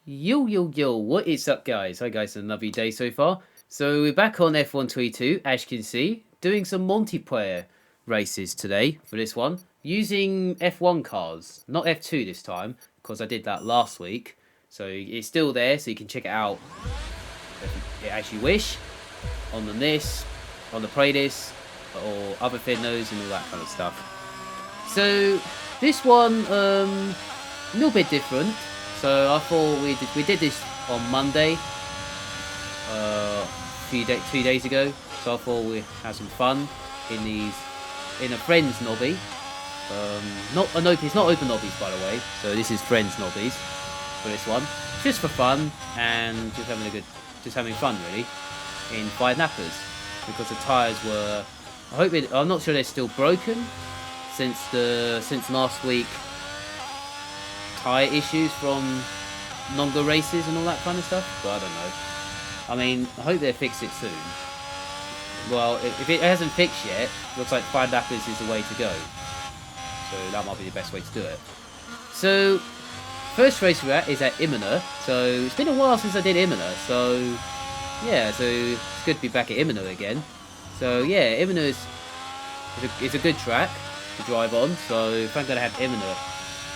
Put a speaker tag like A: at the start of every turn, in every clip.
A: Yo, what is up, guys? Hi, guys, another day so far. So, we're back on F122, as you can see, doing some multiplayer races today for this one, using F1 cars, not F2 this time, because I did that last week. So, it's still there, so you can check it out if you actually wish, on the NIS, on the playlist, or other videos and all that kind of stuff. So, this one, a little bit different. So I thought we did this on Monday, 2 days ago. So I thought we'd have some fun in a friends nobby. It's not open nobbies, by the way. So this is friends nobbies for this one, just for fun and just having fun really in 5 nappers, because the tires were. I'm not sure they're still broken since last week. Tire issues from longer races and all that kind of stuff, but I don't know. I mean, I hope they fix it soon. Well, if it hasn't fixed yet, looks like 5 lappers is the way to go. So that might be the best way to do it. So, first race we're at is at Imola. So it's been a while since I did Imola. So yeah, so it's good to be back at Imola again. So yeah, Imola is a good track to drive on. So thank God I have Imola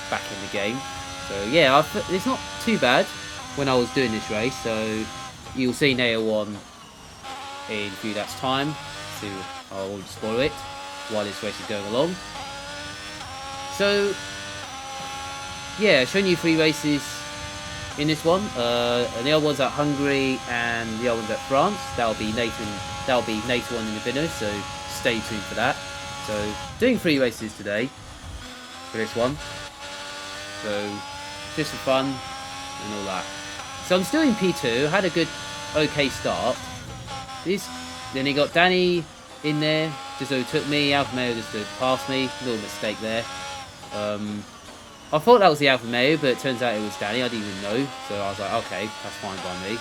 A: back in the game. So yeah, it's not too bad when I was doing this race. So you'll see Neo 1 in a few laps time. So I won't spoil it while this race is going along. So yeah, showing you 3 races in this one. And the other one's at Hungary and the other one's at France. That'll be Nathan 1 in the video. So stay tuned for that. So doing 3 races today for this one. So, just for fun and all that. So I'm still in P2, had a good, okay start. Then he got Danny in there, just overtook me, Alfa Romeo just passed me, little mistake there. I thought that was the Alfa Romeo, but it turns out it was Danny, I didn't even know. So I was like, okay, that's fine by me.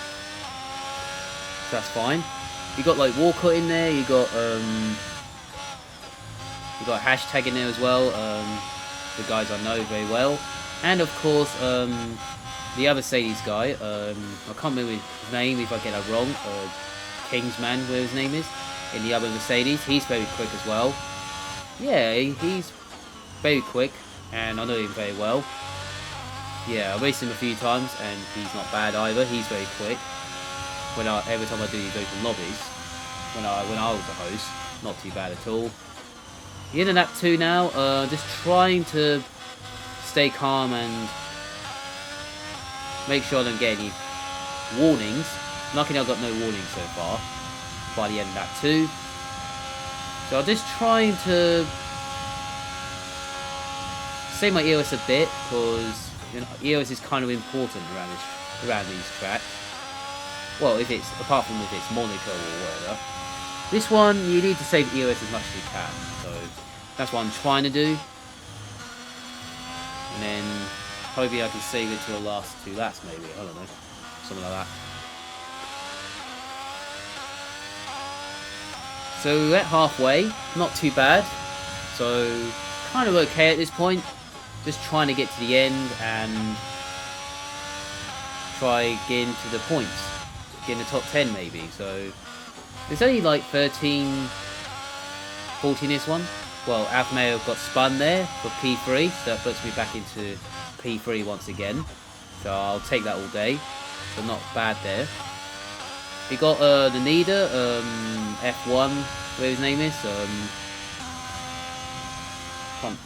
A: So that's fine. You got like Walcott in there, you got hashtag in there as well, the guys I know very well. And of course, the other Mercedes guy, I can't remember his name if I get that wrong, Kingsman, where his name is, in the other Mercedes, he's very quick as well. Yeah, he's very quick, and I know him very well. Yeah, I raced him a few times, and he's not bad either, he's very quick. Every time I do these open lobbies, when I was a host, not too bad at all. In and lap 2 now, just trying to stay calm and make sure I don't get any warnings. Luckily I got no warnings so far by the end of lap 2. So I'm just trying to save my EOS a bit, because EOS is kind of important around these tracks. Well, apart from if it's Monaco or whatever. This one you need to save EOS as much as you can. So that's what I'm trying to do. And then hopefully I can save it to the last 2 laps maybe, I don't know, something like that. So we're at halfway, not too bad, so kind of okay at this point. Just trying to get to the end and try getting to the points, get in the top 10 maybe. So there's only like 13, 14 this one. Well, Alfa Romeo got spun there for P3, so that puts me back into P3 once again. So I'll take that all day. So not bad there. We got the leader, F1, where his name is. Can't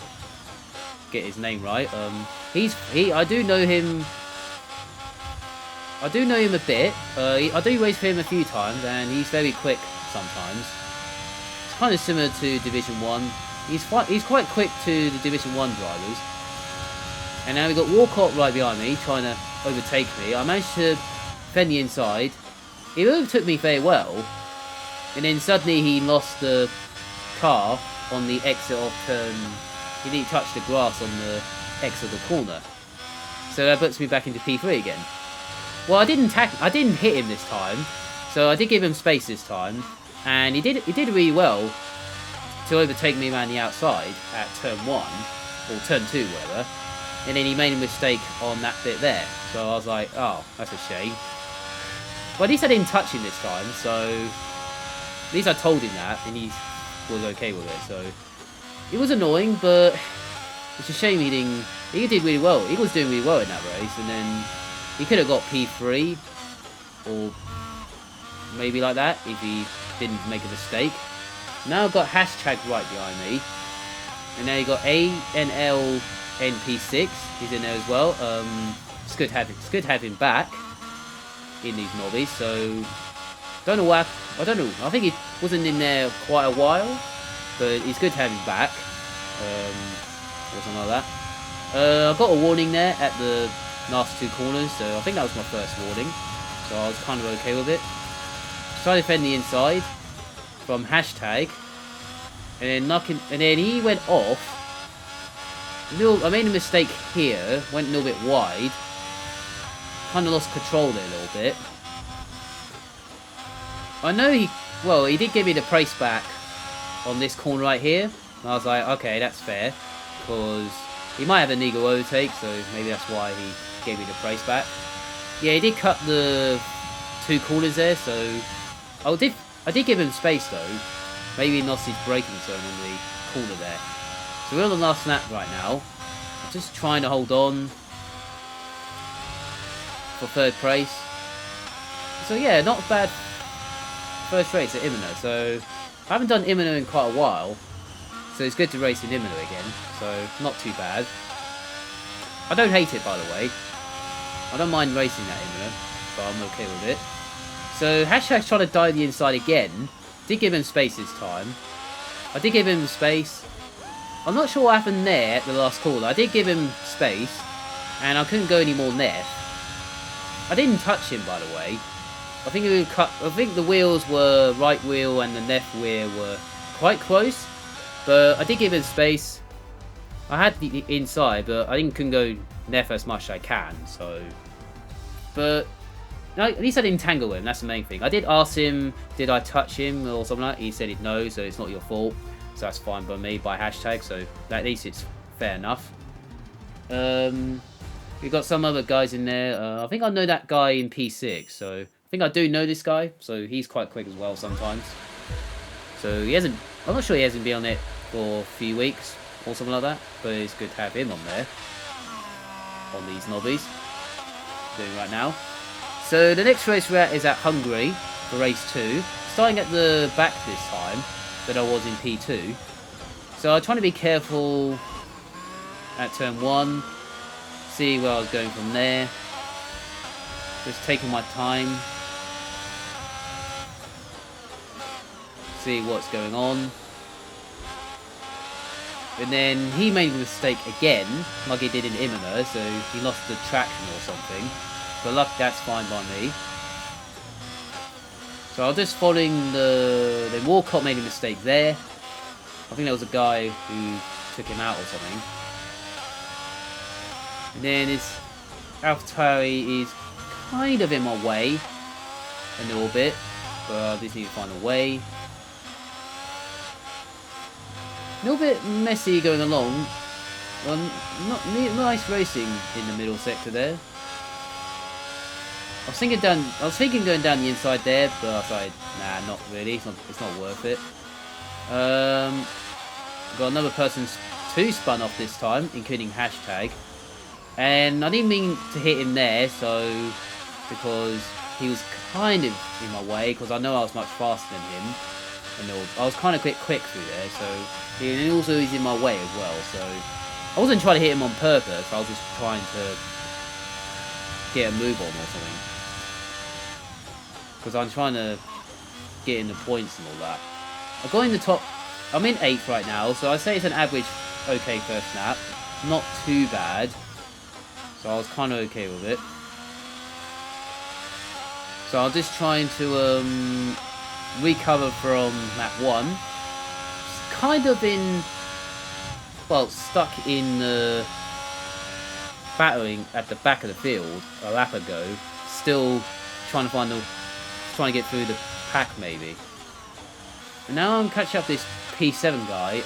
A: get his name right. I do know him. I do know him a bit. I do race for him a few times, and he's very quick sometimes. It's kind of similar to Division 1. He's quite quick to the Division 1 drivers. And now we've got Walcott right behind me, trying to overtake me. I managed to fend the inside. He overtook me very well. And then suddenly he lost the car on the exit of turn. He didn't touch the grass on the exit of the corner. So that puts me back into P3 again. Well, I didn't hit him this time. So I did give him space this time. And he did really well to overtake me around the outside at turn 1, or turn 2, whatever. and then he made a mistake on that bit there. So I was like, oh, that's a shame. But at least I didn't touch him this time, so at least I told him that, and he was okay with it. So it was annoying, but it's a shame he didn't. He did really well. He was doing really well in that race, and then he could have got P3 or maybe like that if he didn't make a mistake. Now I've got hashtag right behind me, and now you got ANLNP6. He's in there as well. It's good to have him back in these nobbies. So don't know what. I don't know. I think he wasn't in there quite a while, but it's good to have him back. Or something like that. I got a warning there at the last 2 corners, so I think that was my first warning. So I was kind of okay with it. Tried to defend the inside from hashtag, and then he went off. I made a mistake here, went a little bit wide. Kind of lost control there a little bit. I know he did give me the price back on this corner right here. And I was like, okay, that's fair, because he might have a Nego overtake, so maybe that's why he gave me the price back. Yeah, he did cut the 2 corners there, so I did give him space though. Maybe he lost his braking zone on the corner there. So we're on the last lap right now. I'm just trying to hold on for 3rd place. So yeah, not bad first race at Imola. So I haven't done Imola in quite a while, so it's good to race in Imola again. So not too bad. I don't hate it, by the way. I don't mind racing that Imola, but I'm okay with it. So hashtag's trying to dive the inside again. Did give him space this time. I did give him space. I'm not sure what happened there at the last corner. I did give him space, and I couldn't go any more left. I didn't touch him, by the way. I think the wheels were right wheel and the left wheel were quite close, but I did give him space. I had the inside, but I couldn't go left as much as I can. So, but no, at least I didn't tangle him. That's the main thing. I did ask him, did I touch him or something like that. He said he'd no, so it's not your fault. So that's fine by me, by hashtag. So at least it's fair enough. We've got some other guys in there. I think I know that guy in P6. So I think I do know this guy. So he's quite quick as well sometimes. So he hasn't. I'm not sure he hasn't been on it for a few weeks or something like that. But it's good to have him on there. On these nobbies. Doing right now. So the next race we're at is at Hungary for race 2. Starting at the back this time than I was in P2. So I'm trying to be careful at turn 1. See where I was going from there. Just taking my time. See what's going on. And then he made a mistake again, like he did in Imola, so he lost the traction or something. But luck, that's fine by me. So I was just following then Walcott made a mistake there. I think there was a guy who took him out or something. And then his AlphaTauri is kind of in my way a little bit, but I just need to find a way. A little bit messy going along. Well, not nice racing in the middle sector there. I was thinking going down the inside there, but I was like, nah, not really. It's not worth it. Got another person who spun off this time, including hashtag. And I didn't mean to hit him there, so because he was kind of in my way, because I know I was much faster than him. And I was kind of quick through there, so he also is in my way as well. So I wasn't trying to hit him on purpose. I was just trying to get a move on or something. Because I'm trying to get in the points and all that. I got in the top. I'm in 8th right now, so I'd say it's an average okay first lap. Not too bad. So I was kind of okay with it. So I'm just trying to recover from lap 1. Kind of stuck in battering at the back of the field a lap ago. Still trying to get through the pack maybe. And now I'm catching up this P7 guy.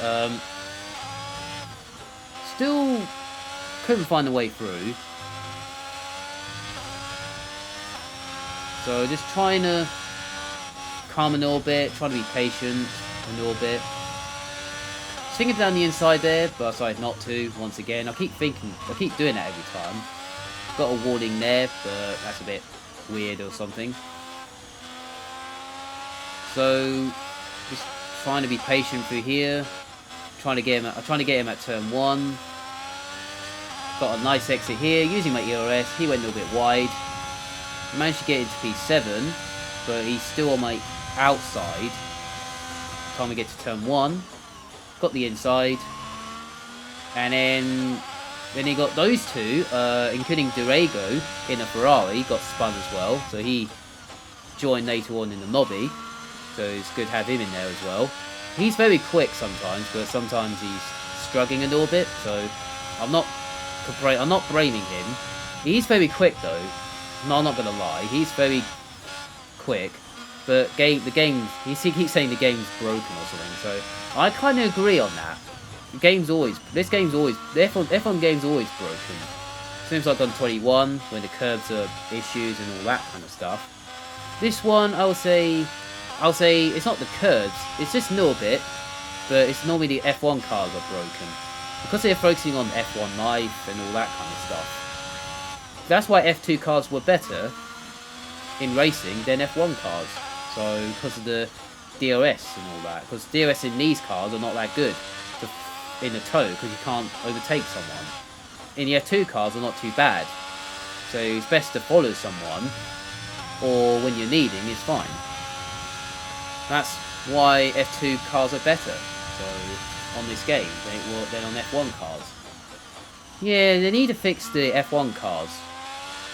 A: Still couldn't find a way through. So just trying to calm a little bit, trying to be patient a little bit. Thinking down the inside there, but I decided not to once again. I keep doing that every time. Got a warning there, but that's a bit weird or something. So just trying to be patient through here. Trying to get him at turn 1. Got a nice exit here, using my ERS. He went a little bit wide. Managed to get into P7, but he's still on my outside. Time we get to turn 1. Got the inside. And then he got those two, including Durego in a Ferrari, got spun as well. So he joined later on in the lobby. So it's good to have him in there as well. He's very quick sometimes, but sometimes he's struggling a little bit. So I'm not blaming him. He's very quick though. No, I'm not gonna lie. He's very quick. But he keeps saying the game's broken or something. So I kind of agree on that. The F1 game's always broken. Seems like on 21 when the curbs are issues and all that kind of stuff. This one, I'll say it's not the curbs. It's just a little bit, but it's normally the F1 cars are broken because they're focusing on F1 life and all that kind of stuff. That's why F2 cars were better in racing than F1 cars. So because of the DRS and all that, because DRS in these cars are not that good in the tow because you can't overtake someone. In the F2 cars are not too bad, so it's best to follow someone, or when you're needing, it's fine. That's why F2 cars are better. So on this game than on F1 cars. Yeah, they need to fix the F1 cars.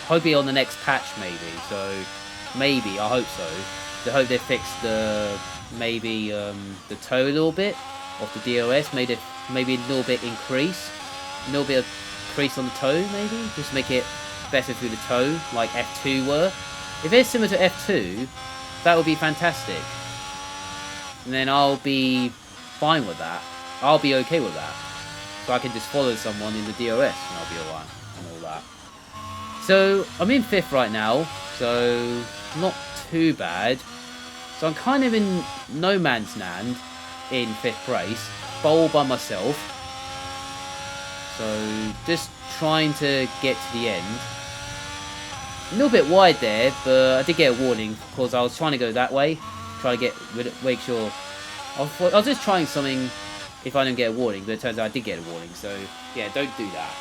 A: Hopefully on the next patch, maybe. So maybe I hope so. I hope they fix the tow a little bit of the DRS. Maybe a little bit increase, a little bit of increase on the tow. Maybe just make it better through the tow, like F2 were. If it's similar to F2, that would be fantastic. And then I'll be fine with that. I'll be okay with that. So I can just follow someone in the DRS and I'll be alright and all that. So I'm in 5th right now, so not too bad. So I'm kind of in no man's land in 5th place, all by myself. So just trying to get to the end. A little bit wide there, but I did get a warning because I was trying to go that way. Try to make sure. I was just trying something if I don't get a warning, but it turns out I did get a warning. So yeah, don't do that.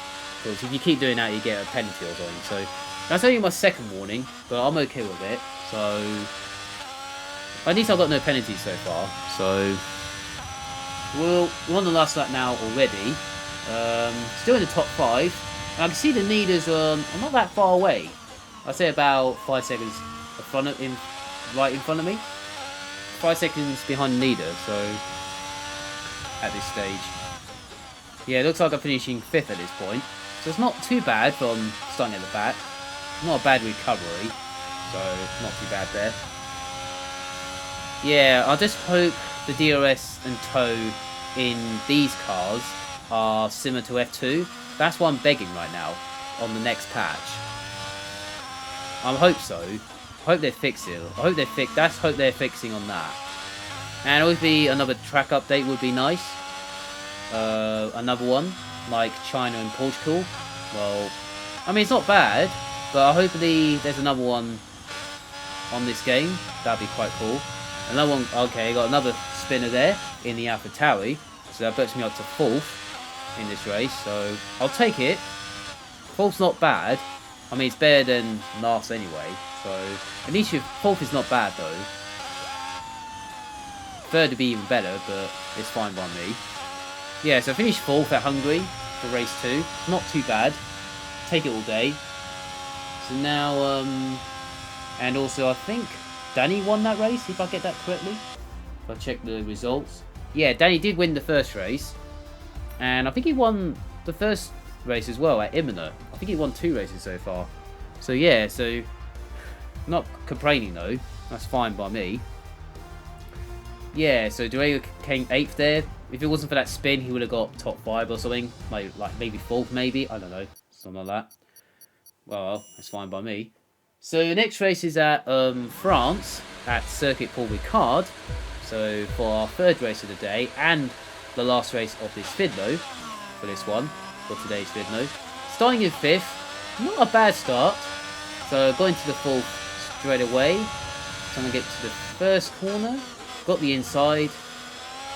A: Because if you keep doing that, you get a penalty or something. So that's only my 2nd warning, but I'm okay with it. So at least I've got no penalties so far. So we're on the last lap now already. Still in the top 5. And I can see the leaders are not that far away. I'd say about 5 seconds right in front of me. 5 seconds behind the leader, so at this stage. Yeah, it looks like I'm finishing 5th at this point. So it's not too bad from starting at the back. Not a bad recovery, so not too bad there. Yeah, I just hope the DRS and tow in these cars are similar to F2. That's what I'm begging right now on the next patch. I hope so. I hope they fix it. I hope they're fixing on that. And obviously another track update would be nice. Another one like China and Portugal. Well, I mean it's not bad, but hopefully there's another one on this game. That'd be quite cool. Another one. Okay, got another spinner there in the AlphaTauri, so that puts me up to 4th in this race. So I'll take it. 4th's not bad. I mean it's better than last anyway. So at least 4th is not bad though. 3rd would be even better, but it's fine by me. Yeah, so I finished 4th at Hungary for race 2. Not too bad. Take it all day. So now, and also I think Danny won that race, if I get that correctly. If I check the results. Yeah, Danny did win the first race. And I think he won the first race as well at Imola. I think he won 2 races so far. So yeah, so not complaining though. That's fine by me. Yeah, so Durego came 8th there If it wasn't for that spin, he would have got top 5 or something. Like maybe 4th, maybe. I don't know. Something like that. Well, that's fine by me. So the next race is at France, at Circuit Paul Ricard. So for our 3rd race of the day, and the last race of this Fidlo, for this one, for today's Fidlo. Starting in 5th, not a bad start. So going to the 4th straight away. Trying to get to the first corner, got the inside,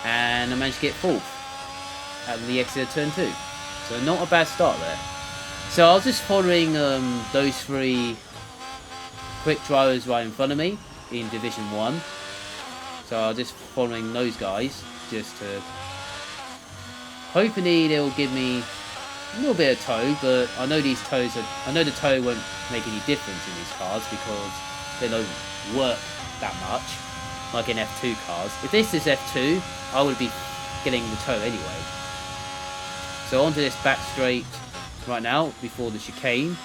A: and I managed to get 4th at the exit of turn 2. So not a bad start there. So I was just following those 3 quick drivers right in front of me in Division 1. So I was just following those guys, just to... Hopefully they'll give me a little bit of tow, but I know these tows are... I know the tow won't make any difference in these cars because they don't work that much, like in F2 cars. If this is F2, I would be getting the tow anyway. So onto this back straight right now before the chicane.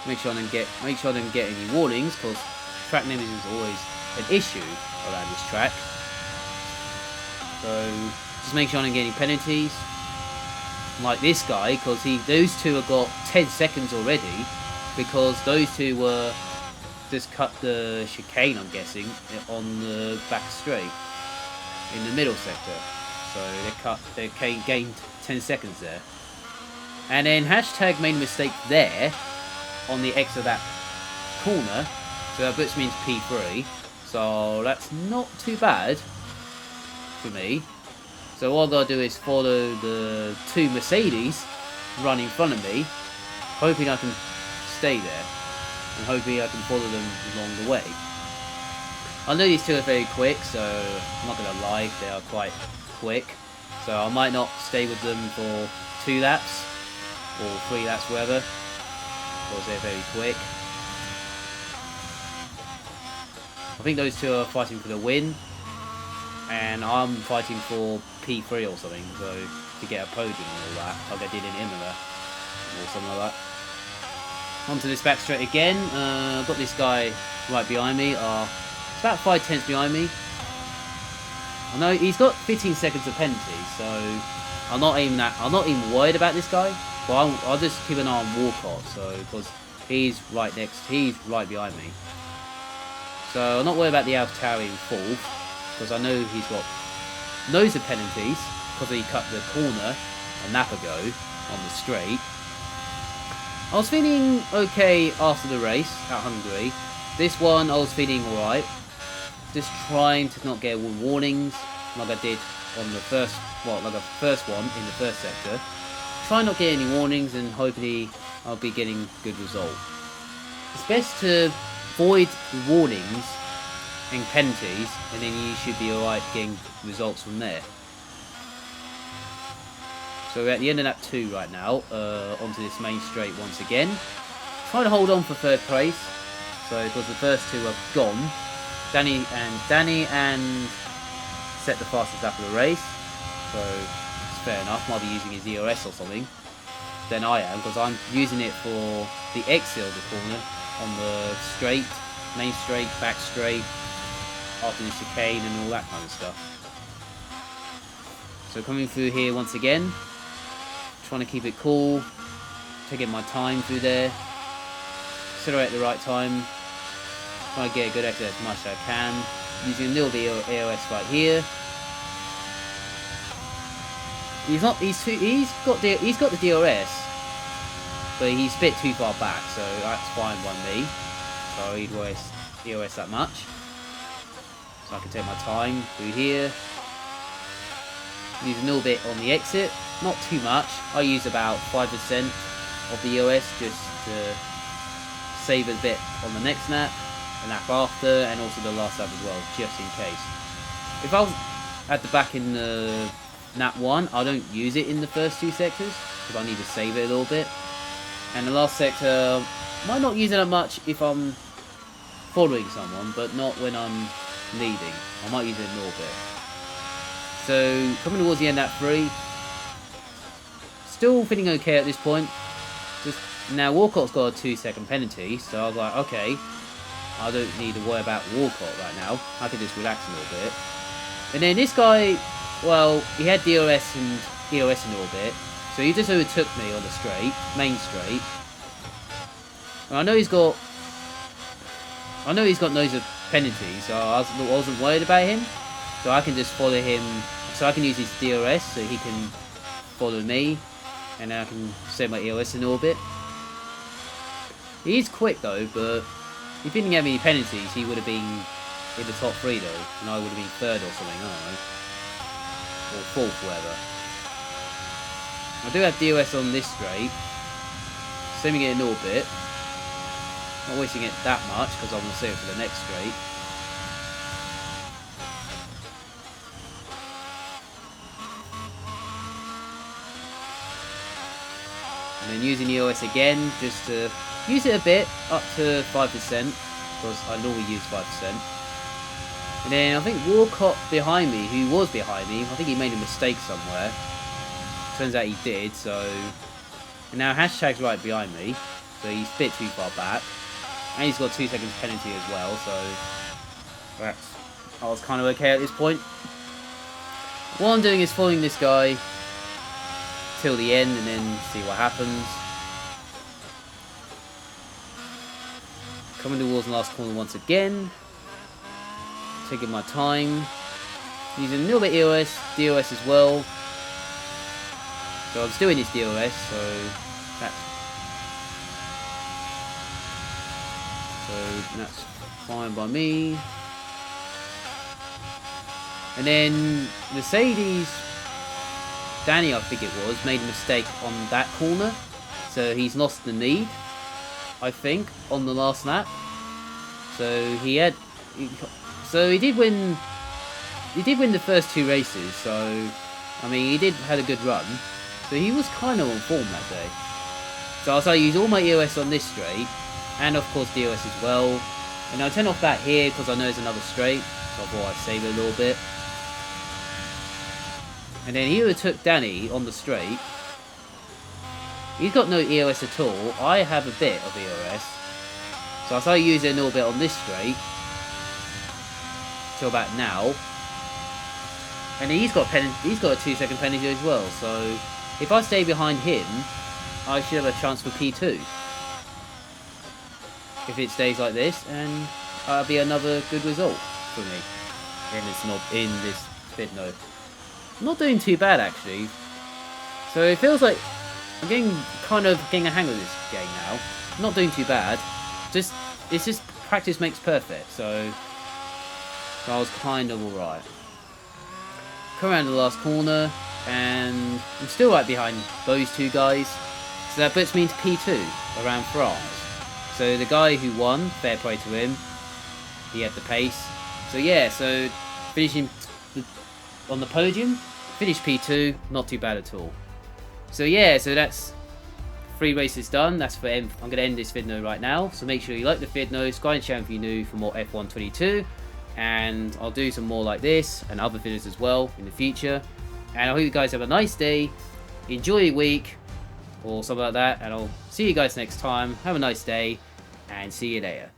A: Make sure I don't get any warnings, because track naming is always an issue around this track. So just make sure I don't get any penalties. Like this guy, because those 2 have got 10 seconds already, because those 2 were just cut the chicane, I'm guessing, on the back straight in the middle sector. So they gained 10 seconds there. And then hashtag made a mistake there on the exit of that corner, so that puts me into P3. So that's not too bad for me. So all I gotta do is follow the 2 Mercedes run in front of me, hoping I can stay there, and hoping I can follow them along the way. I know these 2 are very quick, so I'm not gonna lie, they are quite quick. So I might not stay with them for 2 laps, or 3 laps, whatever, because they're very quick. I think those 2 are fighting for the win, and I'm fighting for P3 or something, so to get a podium and all that, like I did in Imola, or something like that. Onto this back straight again. I've got this guy right behind me. It's about 5/10 behind me. I know he's got 15 seconds of penalty, so I'm not even worried about this guy. But I'll just keep an eye on Walcott, so because he's right behind me. So I'm not worried about the AlphaTauri in 4th, because I know he's got loads of penalties because he cut the corner a nap ago on the straight. I was feeling okay after the race at Hungary. This one I was feeling alright. Just trying to not get warnings like I did on the first one in the first sector. Try not to get any warnings, and hopefully I'll be getting good result. It's best to avoid warnings and penalties, and then you should be alright getting results from there. So we're at the end of lap 2 right now, onto this main straight once again. Trying to hold on for 3rd place, so because the first 2 are gone. Danny and set the fastest lap of the race, so it's fair enough. Might be using his EOS or something. Then I am, because I'm using it for the exit of the corner on the straight, main straight, back straight, after the chicane and all that kind of stuff. So coming through here once again, trying to keep it cool, taking my time through there, accelerate at the right time, try to get a good exit as much as I can, using a little bit of AOS right here. He's got the DRS, but he's a bit too far back, so that's fine by me. So I need EOS that much, so I can take my time through here. Use a little bit on the exit, not too much. I use about 5% of the EOS just to save a bit on the next lap, a lap after, and also the last lap as well, just in case. If I was at the back in the lap 1, I don't use it in the first 2 sectors, because I need to save it a little bit. And the last sector, might not use it that much if I'm following someone, but not when I'm leading. I might use it a little bit. So, coming towards the end of lap 3, still feeling okay at this point. Just now, Walcott's got a 2-second penalty, so I was like, okay, I don't need to worry about Walcott right now. I can just relax a little bit. And then this guy well, he had DRS and EOS in orbit, so he just overtook me on the straight, main straight. And I know he's got loads of penalties, so I wasn't worried about him. So I can just follow him, so I can use his DRS so he can follow me, and then I can set my EOS in orbit. He's quick though, but if he didn't have any penalties, he would have been in the top 3 though, and I would have been 3rd or something, I don't know. Or 4th, whatever. I do have DOS on this straight. Saving it in orbit. Not wasting it that much, because I'm going to save it for the next straight. And then using EOS again, just to use it a bit, up to 5%, because I normally use 5%. And then I think Walcott behind me, who was behind me, I think he made a mistake somewhere. Turns out he did, so... And now Hashtag's right behind me, so he's a bit too far back. And he's got 2 seconds penalty as well, so... I was kind of okay at this point. What I'm doing is following this guy till the end and then see what happens. Coming towards the last corner once again. Taking my time. Using a little bit EOS, DOS as well. So I'm still in this DOS, so that's fine by me. And then Mercedes, Danny I think it was, made a mistake on that corner. So he's lost the lead, I think, on the last lap. So he did win the first 2 races, so I mean he had a good run. So he was kind of on form that day. So I use all my EOS on this straight, and of course DOS as well. And I'll turn off that here because I know there's another straight, so I thought I'd save it a little bit. And then he overtook Danny on the straight. He's got no EOS at all. I have a bit of EOS. So I started using a little bit on this straight. Till about now. And he's got a 2-second penalty as well. So if I stay behind him, I should have a chance for P2. If it stays like this, and that'll be another good result for me in this Speedno. I'm not doing too bad actually. So it feels like I'm getting a hang of this game now. I'm not doing too bad. It's just practice makes perfect. So I was kind of alright. Come around the last corner, and I'm still right behind those 2 guys. So that puts me into P2 around France. So the guy who won, fair play to him. He had the pace. So yeah, so finishing on the podium, finished P2, not too bad at all. So yeah, so that's 3 races done. That's for I'm going to end this video right now. So make sure you like the video, subscribe and channel if you're new for more F122. And I'll do some more like this and other videos as well in the future. And I hope you guys have a nice day, enjoy your week, or something like that. And I'll see you guys next time. Have a nice day, and see you later.